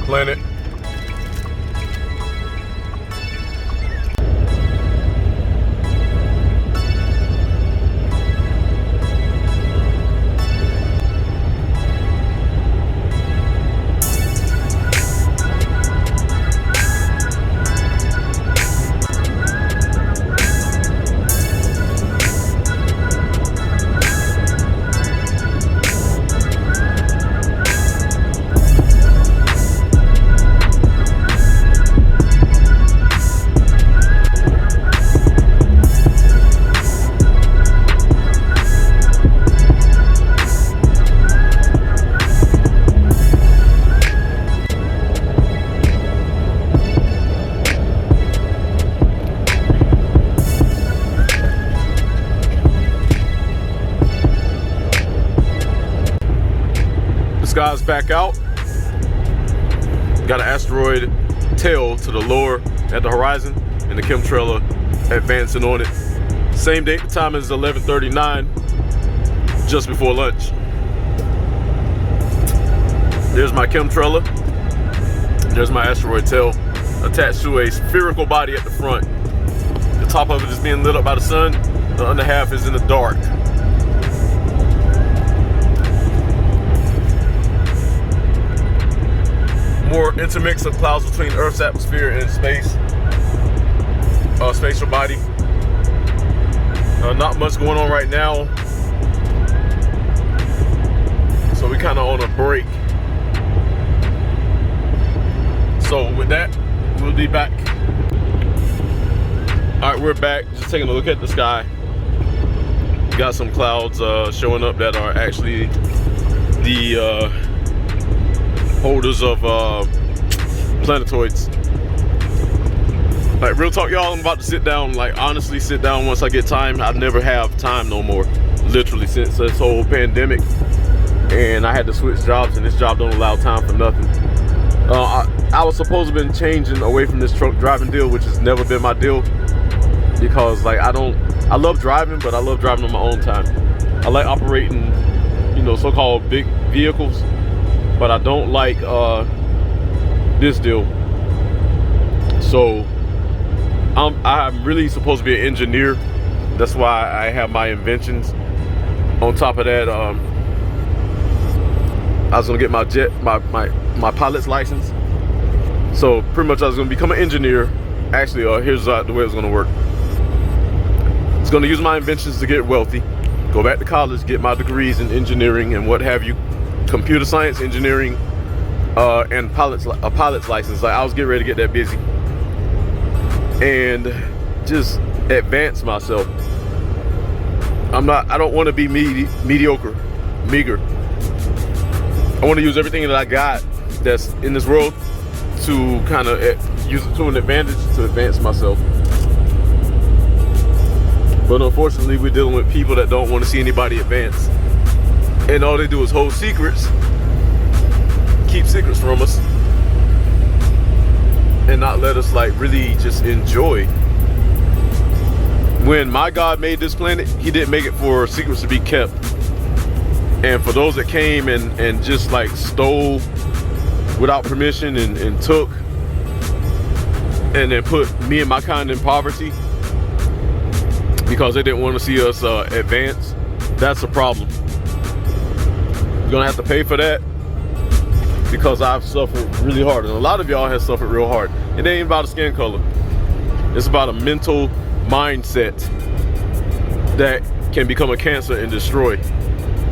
planet. Guys, back out. Got an asteroid tail to the lower at the horizon and the chemtrailer advancing on it. Same date, the time is 11:39, just before lunch. There's my chemtrailer. There's my asteroid tail attached to a spherical body at the front. The top of it is being lit up by the sun. The under half is in the dark. More intermix of clouds between Earth's atmosphere and space, spatial body. Not much going on right now, so we kind of on a break. So with that, we'll be back. All right, we're back. Just taking a look at the sky. Got some clouds showing up that are actually the holders of planetoids. Like, real talk, y'all, I'm about to sit down, like honestly sit down once I get time. I never have time no more, literally, since this whole pandemic, and I had to switch jobs, and this job don't allow time for nothing. I was supposed to have been changing away from this truck driving deal, which has never been my deal, because like I love driving, but I love driving on my own time. I like operating, you know, so-called big vehicles, but I don't like this deal. So I'm really supposed to be an engineer. That's why I have my inventions. On top of that, I was gonna get my pilot's license. So pretty much I was gonna become an engineer. Actually, here's the way it's gonna work. It's gonna use my inventions to get wealthy, go back to college, get my degrees in engineering and what have you, computer science, engineering, and a pilot's license. Like, I was getting ready to get that busy and just advance myself. I don't want to be mediocre, meager. I want to use everything that I got that's in this world to kind of use it to an advantage to advance myself. But unfortunately, we're dealing with people that don't want to see anybody advance, and all they do is hold secrets, keep secrets from us, and not let us like really just enjoy. When my God made this planet, he didn't make it for secrets to be kept. And for those that came and just like stole without permission and took and then put me and my kind in poverty because they didn't want to see us advance, that's a problem. You're gonna have to pay for that, because I've suffered really hard, and a lot of y'all have suffered real hard. It ain't about a skin color. It's about a mental mindset that can become a cancer and destroy.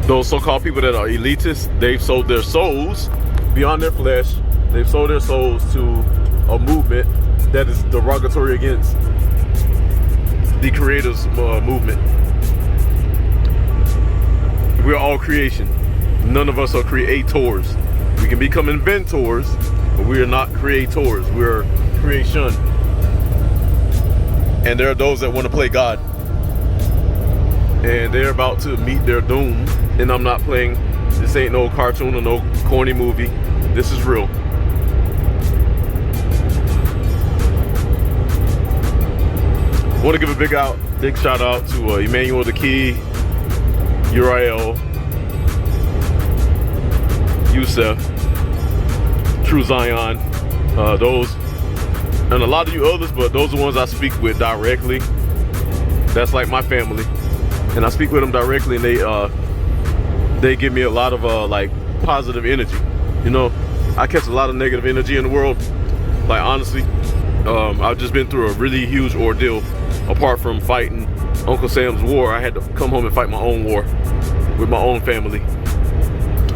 Those so-called people that are elitists, they've sold their souls beyond their flesh. They've sold their souls to a movement that is derogatory against the creators movement. We're all creation. None of us are creators. We can become inventors, but we are not creators. We're creation. And there are those that want to play God, and they're about to meet their doom. And I'm not playing. This ain't no cartoon or no corny movie. This is real. I want to give a big shout out to Emmanuel the Key, Uriel, Youssef, True Zion, those, and a lot of you others, but those are the ones I speak with directly. That's like my family, and I speak with them directly, and they give me a lot of like positive energy. You know, I catch a lot of negative energy in the world. Like honestly, I've just been through a really huge ordeal. Apart from fighting Uncle Sam's war, I had to come home and fight my own war with my own family.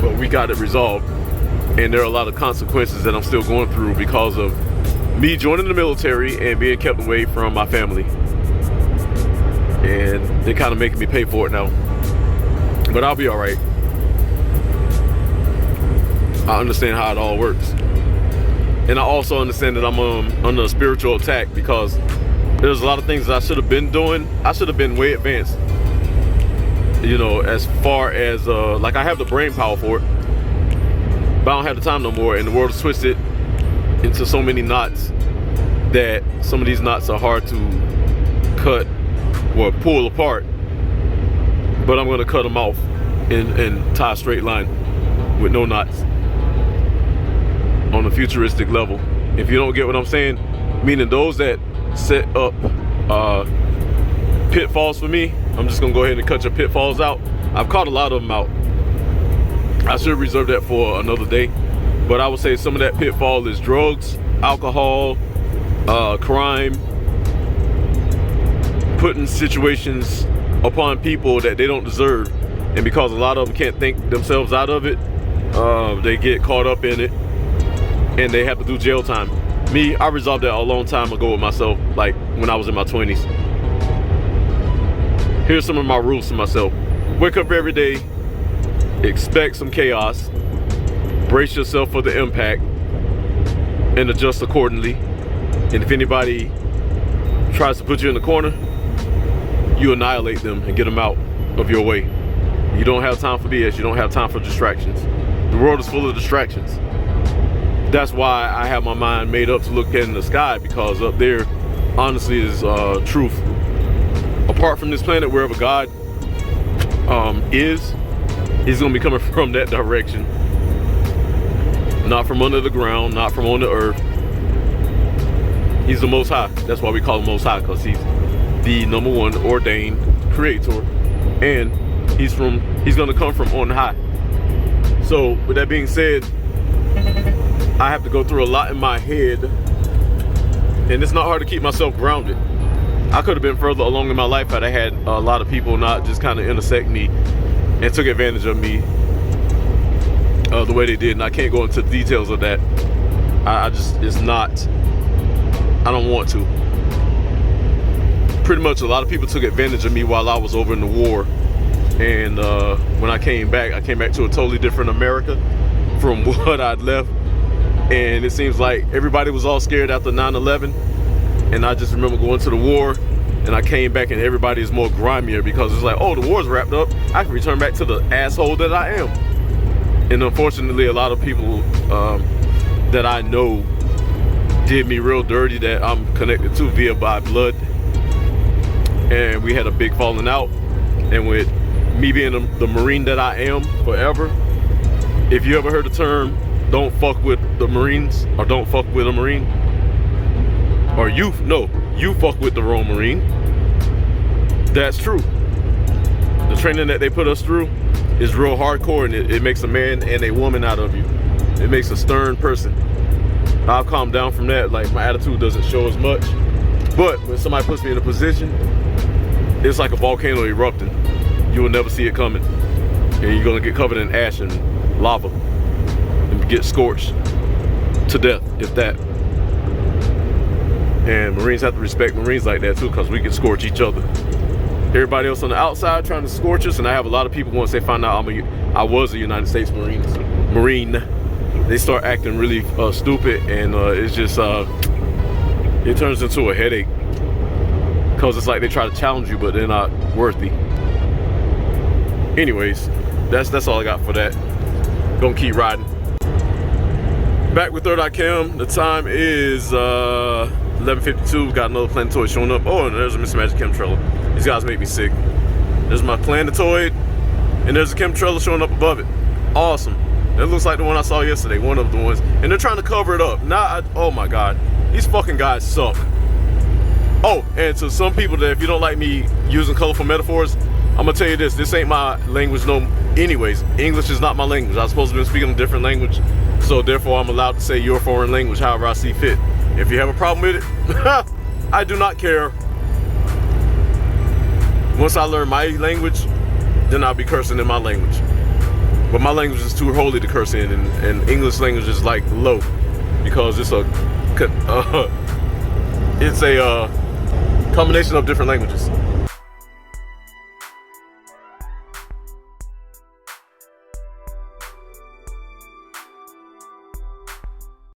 But we got it resolved. And there are a lot of consequences that I'm still going through because of me joining the military and being kept away from my family. And they're kind of making me pay for it now. But I'll be all right. I understand how it all works. And I also understand that I'm under a spiritual attack because there's a lot of things that I should have been doing. I should have been way advanced. You know, as far as, like I have the brain power for it, but I don't have the time no more. And the world has twisted into so many knots that some of these knots are hard to cut or pull apart. But I'm gonna cut them off and tie a straight line with no knots on a futuristic level. If you don't get what I'm saying, meaning those that set up pitfalls for me, I'm just gonna go ahead and cut your pitfalls out. I've caught a lot of them out. I should reserve that for another day, but I would say some of that pitfall is drugs, alcohol, crime, putting situations upon people that they don't deserve, and because a lot of them can't think themselves out of it, they get caught up in it and they have to do jail time. Me, I resolved that a long time ago with myself, like when I was in my 20s. Here's some of my rules to myself. Wake up every day, expect some chaos, brace yourself for the impact, and adjust accordingly. And if anybody tries to put you in the corner, you annihilate them and get them out of your way. You don't have time for BS, you don't have time for distractions. The world is full of distractions. That's why I have my mind made up to look at in the sky, because up there, honestly, is truth. Apart from this planet, wherever God is, he's gonna be coming from that direction. Not from under the ground, not from on the earth. He's the Most High. That's why we call him Most High, because he's the number one ordained creator, and he's gonna come from on high. So with that being said, I have to go through a lot in my head, and it's not hard to keep myself grounded. I could have been further along in my life had I had a lot of people not just kind of intersect me and took advantage of me the way they did. And I can't go into the details of that. I don't want to. Pretty much a lot of people took advantage of me while I was over in the war. And when I came back to a totally different America from what I'd left. And it seems like everybody was all scared after 9/11. And I just remember going to the war, and I came back and everybody is more grimier because it's like, oh, the war's wrapped up. I can return back to the asshole that I am. And unfortunately, a lot of people that I know did me real dirty that I'm connected to via by blood. And we had a big falling out. And with me being the Marine that I am forever, if you ever heard the term, don't fuck with the Marines, or don't fuck with a Marine, or you fuck with the wrong Marine. That's true. The training that they put us through is real hardcore, and it makes a man and a woman out of you. It makes a stern person. I'll calm down from that. Like, my attitude doesn't show as much, but when somebody puts me in a position, it's like a volcano erupting. You will never see it coming, and you're gonna get covered in ash and lava and get scorched to death, if that. And Marines have to respect Marines like that too, because we can scorch each other. Everybody else on the outside trying to scorch us, and I have a lot of people once they find out I was a United States Marine, they start acting really stupid, and it's just it turns into a headache, because it's like they try to challenge you, but they're not worthy. Anyways, that's all I got for that. Gonna keep riding. Back with Third Eye Cam. The time is 11:52. We got another Planetoid showing up. Oh, and there's a Mr. Magic chemtrailer. These guys make me sick. There's my Planetoid, and there's a chemtrailer showing up above it. Awesome. That looks like the one I saw yesterday, one of the ones. And they're trying to cover it up. Oh my God. These fucking guys suck. Oh, and to some people that if you don't like me using colorful metaphors, I'm gonna tell you this ain't my language anyways. English is not my language. I was supposed to be speaking a different language. So therefore I'm allowed to say your foreign language however I see fit. If you have a problem with it, I do not care. Once I learn my language, then I'll be cursing in my language. But my language is too holy to curse in, and English language is like low because it's a combination of different languages.